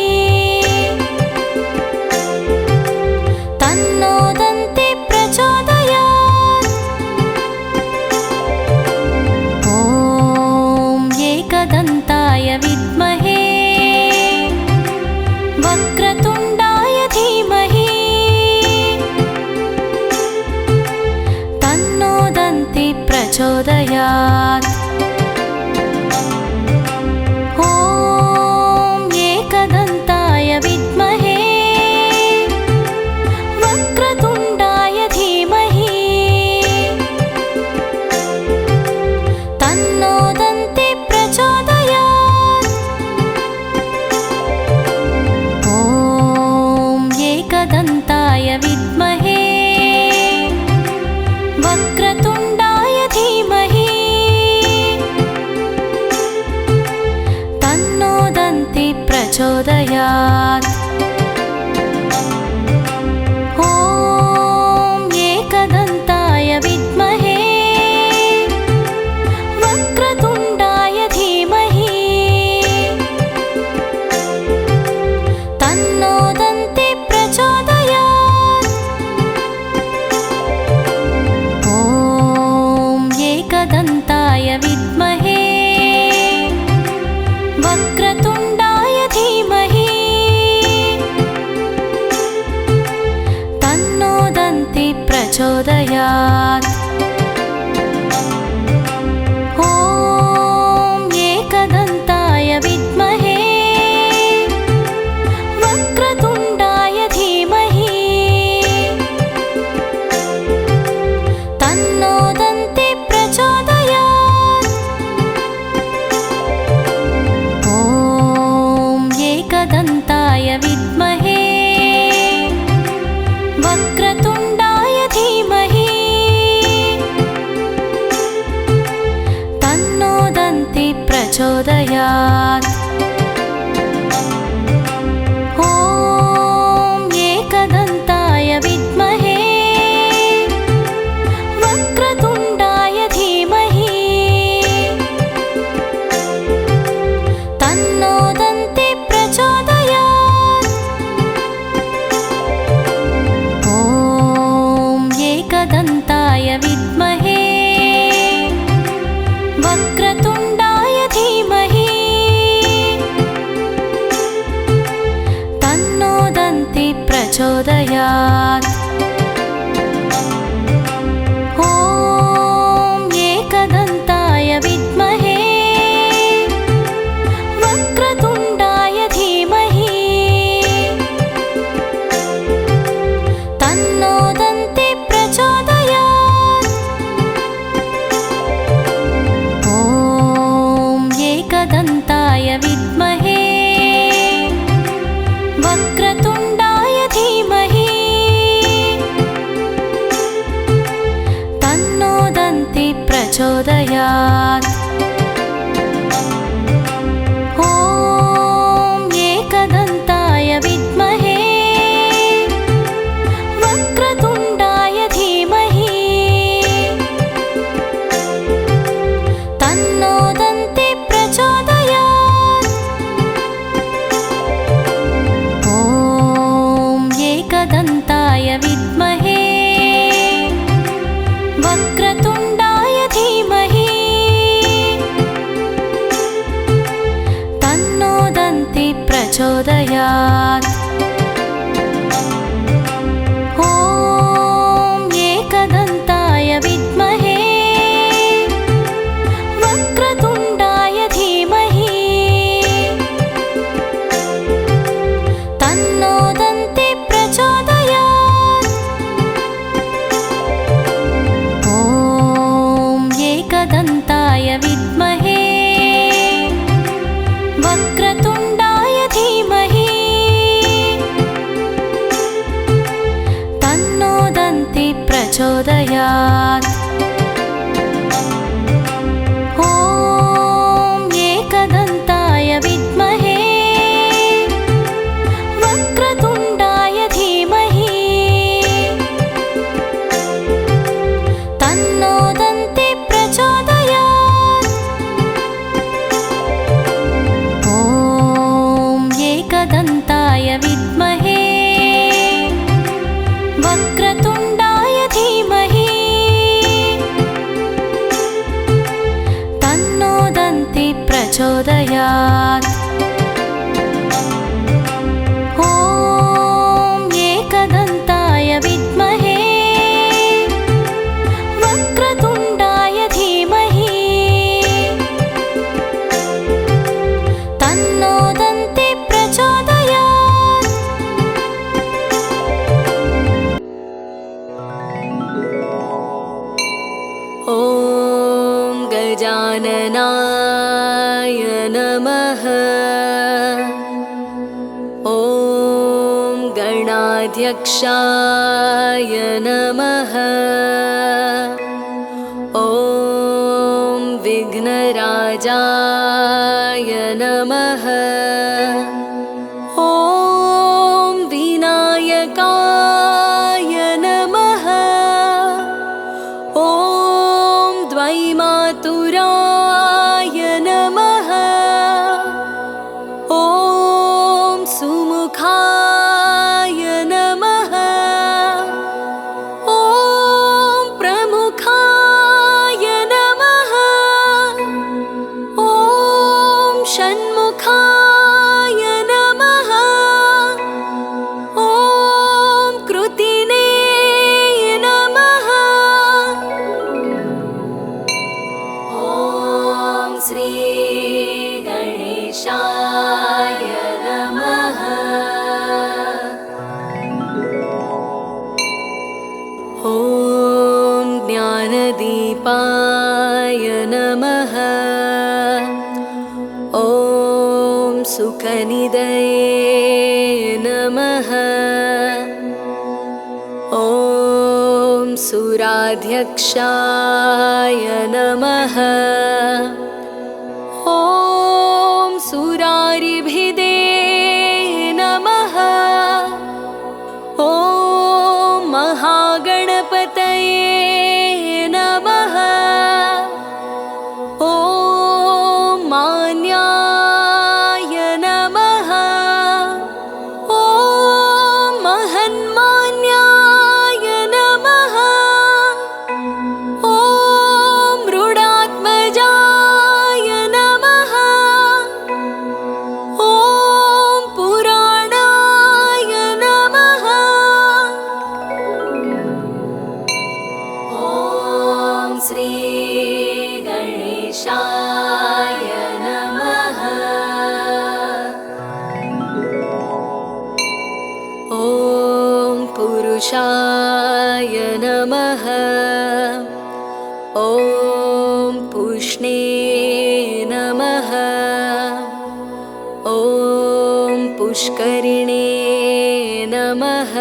तन्नो दन्ति प्रचोदयात्। ॐ एकदन्ताय विद्महे वक्रतुण्डाय धीमहि तन्नो दन्ति प्रचोदयात्। ॐ एकदन्ताय विद्महे वक्रतुण्डाय धीमहि तन्नो दन्ति प्रचोदयात्। ॐ एकदन्ताय विद्महे वक्रतुण्डाय धीमहि तन्नो दन्ति प्रचोदयात्। ॐ एकदन्ताय विद्महे वक्रतुण्डाय धीमहि तन्नो दन्ति प्रचोदयात्। ॐ एकदन्ताय विद्महे वक्रतुण्डाय धीमहि तन्नो दन्ति प्रचोदयात्। ॐ एकदन्ताय विद्महे वक्रतुण्डाय धीमहि तन्नो दन्ति प्रचोदयात्। ॐ एकदन्ताय विद्महे वक्रतुण्डाय धीमहि तन्नो दन्ति प्रचोदयात्। ॐ एकदन्ताय विद्महे वक्रतुण्डाय धीमहि तन्नो दन्ति प्रचोदयात्। ॐ एकदन्ताय विद्महे वक्रतुण्डाय धीमहि तन्नो दन्ति प्रचोदयात्। ॐ एकदन्ताय विद्महे वक्रतुण्डाय धीमहि तन्नो दन्ति प्रचोदयात्। ॐ एकदन्ताय विद्महे वक्रतुण्डाय धीमहि तन्नो दन्ति प्रचोदयात्। ॐ एकदन्ताय विद्महे वक्रतुण्डाय धीमहि तन्नो दन्ति प्रचोदयात्। ॐ एकदन्ताय विद्महे वक्रतुण्डाय धीमहि तन्नो दन्ति प्रचोदयात्। ॐ एकदन्ताय विद्महे वक्रतुण्डाय धीमहि तन्नो दन्ति प्रचोदयात्। ॐ एकदन्ताय विद्महे वक्रतुण्डाय धीमहि प्रचोदयात्। ॐ एकदन्ताय विद्महे वक्रतुण्डाय धीमहि तन्नो दन्ती प्रचोदयात्। ॐ एकदन्ताय विद्महे वक्रतुण्डाय धीमहि तन्नो दन्ती प्रचोदयात्। ॐ एकदन्ताय विद्महे वक्रतुण्डाय धीमहि तन्नो दन्ती प्रचोदयात्। ॐ गजाननाय नमः। ॐ गणाध्यक्षाय नमः। ॐ विघ्नराजाय नमः। ॐ विनायकाय नमः। ॐ द्वैमातुराय नमः। ॐ सुमुखाय नमः। ॐ प्रमुखाय नमः। ॐ षण्मुखाय नमः। ॐ कृतिने नमः। ॐ श्री गणेशाय नमः। ॐ ज्ञानदीपाय नमः। ॐ सुखनिधये नमः। ॐ सुराध्यक्षाय नमः। ॐ सुरारिभिदे नमः। ॐ महागणपतये नमः। ॐ मान्याय नमः। ॐ महन्मान्याय नमः। ॐ मृडात्मजाय नमः। ॐ पुराणाय नमः। ॐ श्री गणेशाय नमः। ॐ पुरुषाय नमः। ॐ पुष्णे नमः। ॐ पुष्करिणे नमः।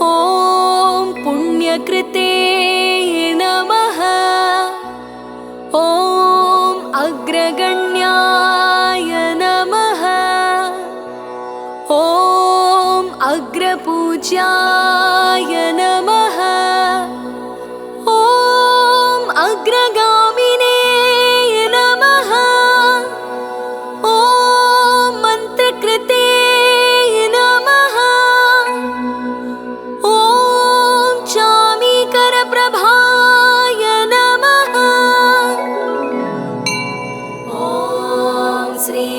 ॐ पुण्यकृते नमः। ॐ अग्रगण्याय नमः। ॐ अग्रपूज्याय नमः। ॐ अग्रगामिने नमः। ॐ मन्त्रकृते नमः। ॐ चामीकरप्रभाय नमः। ॐ श्री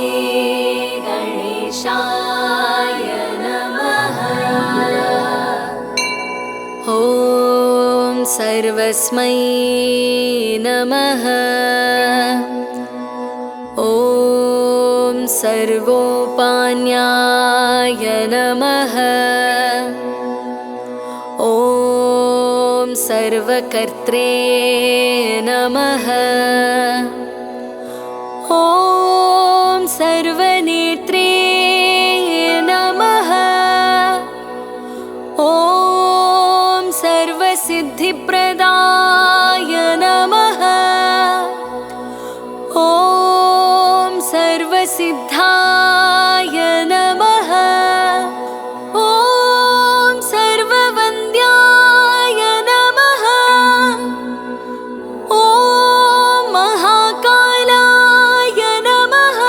गणेशाय नमः। ॐ सर्वस्मै नमः। ॐ सर्वोपान्याय नमः। ॐ सर्वकर्त्रे नमः। ॐ सर्वनेत्रे नमः। ॐ सर्व सर्वसिद्धिप्रदाय नमः। ॐ सर्वसिद्धाय नमः। ॐ सर्ववन्द्याय नमः। ॐ महाकालाय नमः।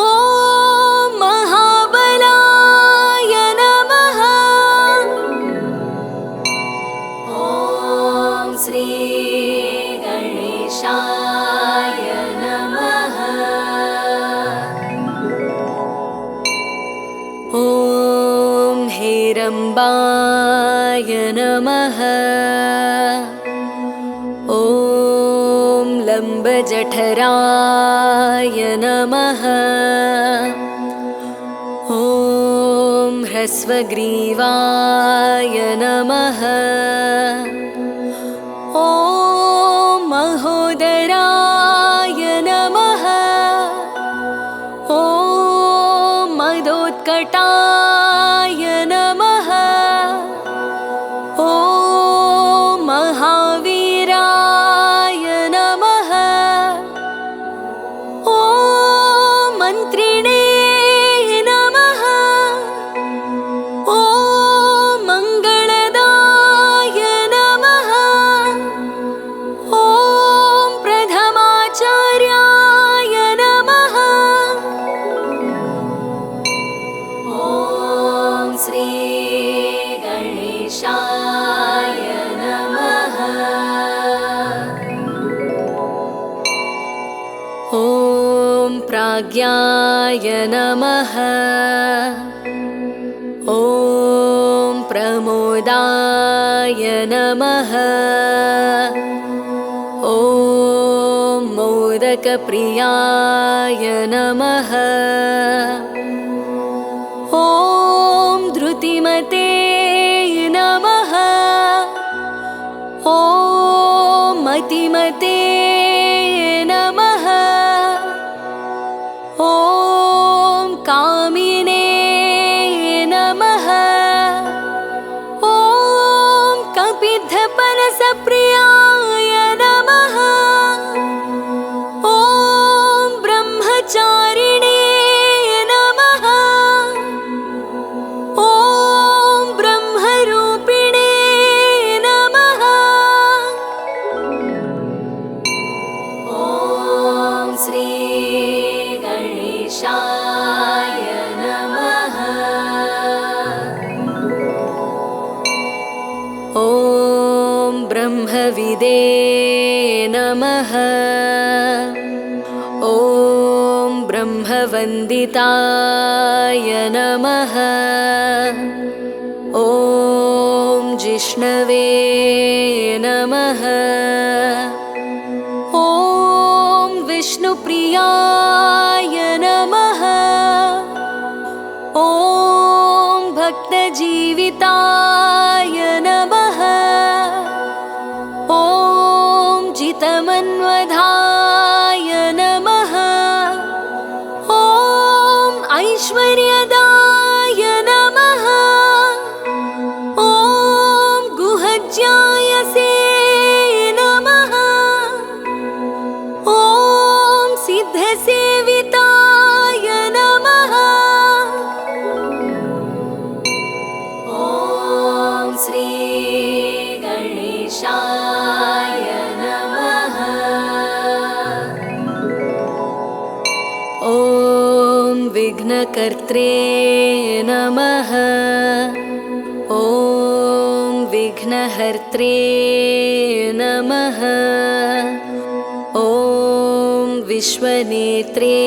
ॐ महाबलाय नमः। ॐ श्री गणेशाय नमः। ॐ हेरम्बाय नमः। ॐ लम्बजठराय नमः। ॐ ह्रस्वग्रीवाय नमः। ॐ महोदराय नमः। ॐ मदोत्कटाय नमः। ॐ महावीराय नमः। ॐ मन्त्रिणे नमः। ॐ मङ्गलदाय नमः। ॐ प्रथमाचार्याय नमः। ॐ श्री गणेशाय नमः। ॐ प्राज्ञाय नमः। ॐ प्रमोदाय नमः। ॐ मोदकप्रियाय नमः। ॐ धृतिमते नमः। ॐ मतिमते नमः। ॐ कामिने नमः। ॐ कपिध्वपनसप्रियाय नमः। ॐ ब्रह्मचारिणे नमः। ॐ ब्रह्मरूपिणे नमः। ॐ श्री गणेशाय नमः। ॐ ब्रह्मविदे नमः। ॐ ब्रह्मवन्दिताय नमः। ॐ जिष्णवे नमः। ॐ विष्णुप्रियाय नमः। ॐ भक्तजीविताय नमः। ॐ जितमन्वधाय नमः। ॐ ऐश्वर्यदाय नमः। ॐ गुहज्यायसे नमः। ॐ सिद्धसेविताय नमः। ॐ श्री गणेशाय नमः। ॐ विघ्नकर्त्रे नमः। ॐ विघ्नहर्त्रे नमः। ॐ विश्वनेत्रे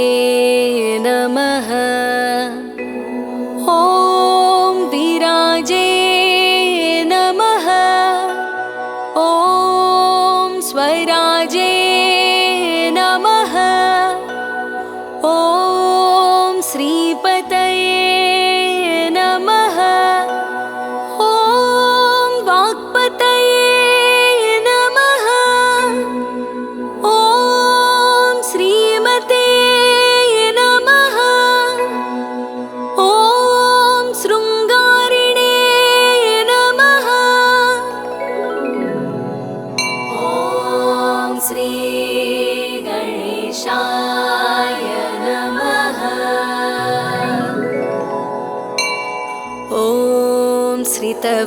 नमः। ॐ विराजे नमः। ॐ स्वराजे नमः। ॐ श्रीपतये नमः। ॐ वाक्पतये नमः। ॐ श्रीमते नमः।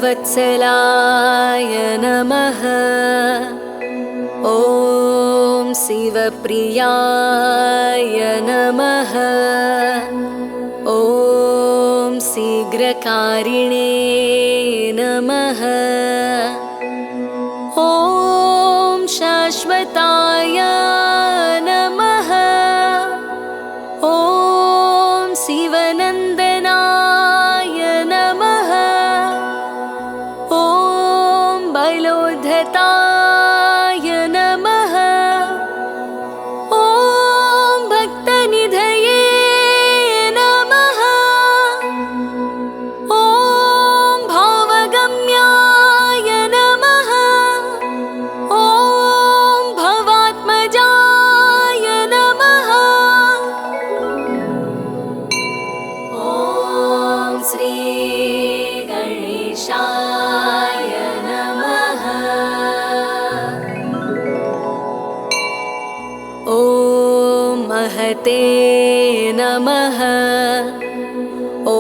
भक्तवत्सलाय नमः। ॐ शिवप्रियाय नमः। ॐ शीघ्रकारिणे नमः। ॐ शाश्वताय नमः। ॐ शिवनन्दनाय नमः। ॐ बलोद्धताय नमः। ॐ भक्तनिधये नमः। ॐ भावगम्याय नमः। ॐ भवात्मजाय नमः। ॐ श्री गणेशाय नमः। ॐ महते नमः। ॐ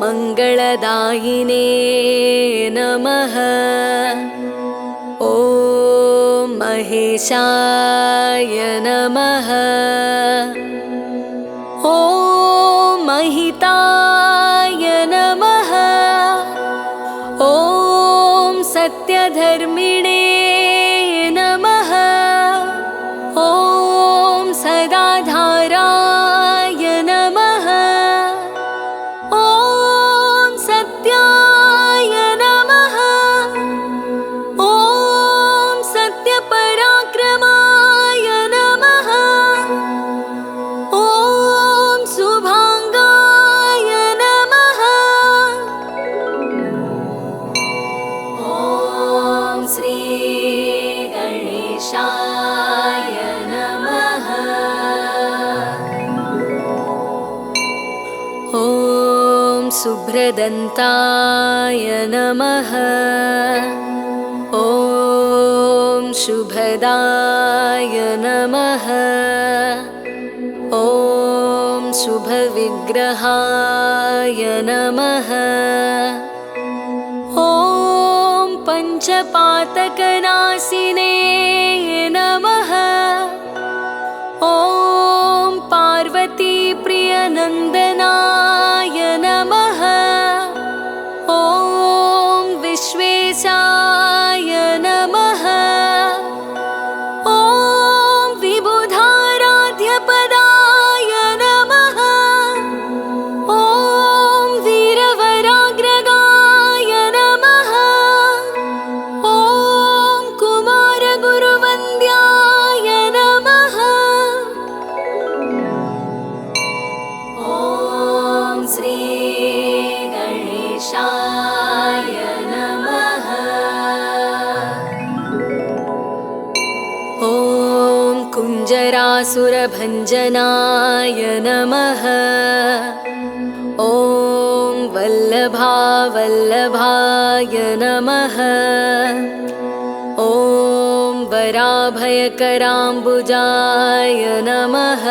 मङ्गलदायिने नमः। ॐ महेशाय नमः। ॐ महिताय नमः। ॐ सत्यधर्मिणे नमः। ॐ सदाधाराय नमः। ॐ सत्याय नमः। ॐ सत्यपराक्रमाय नमः। ॐ शुभाङ्गाय नमः। ॐ श्री गणेशाय नमः। ॐ शुभ्रदन्ताय नमः। ॐ शुभदाय नमः। ॐ शुभविग्रहाय नमः। ॐ पञ्चपातकनाशिने नमः। ॐ पार्वतीप्रियनन्दनाय नमः। ॐ विश्वेशाय नमः। ॐ विबुधाराध्यपदाय नमः। ॐ वीरवराग्रगाय नमः। ॐ कुमारगुरुवन्द्याय नमः। ॐ श्री गणेशाय नमः। ॐ कुञ्जरासुरभञ्जनाय नमः। ॐ वल्लभावल्लभाय नमः। ॐ वराभयकराम्बुजाय नमः।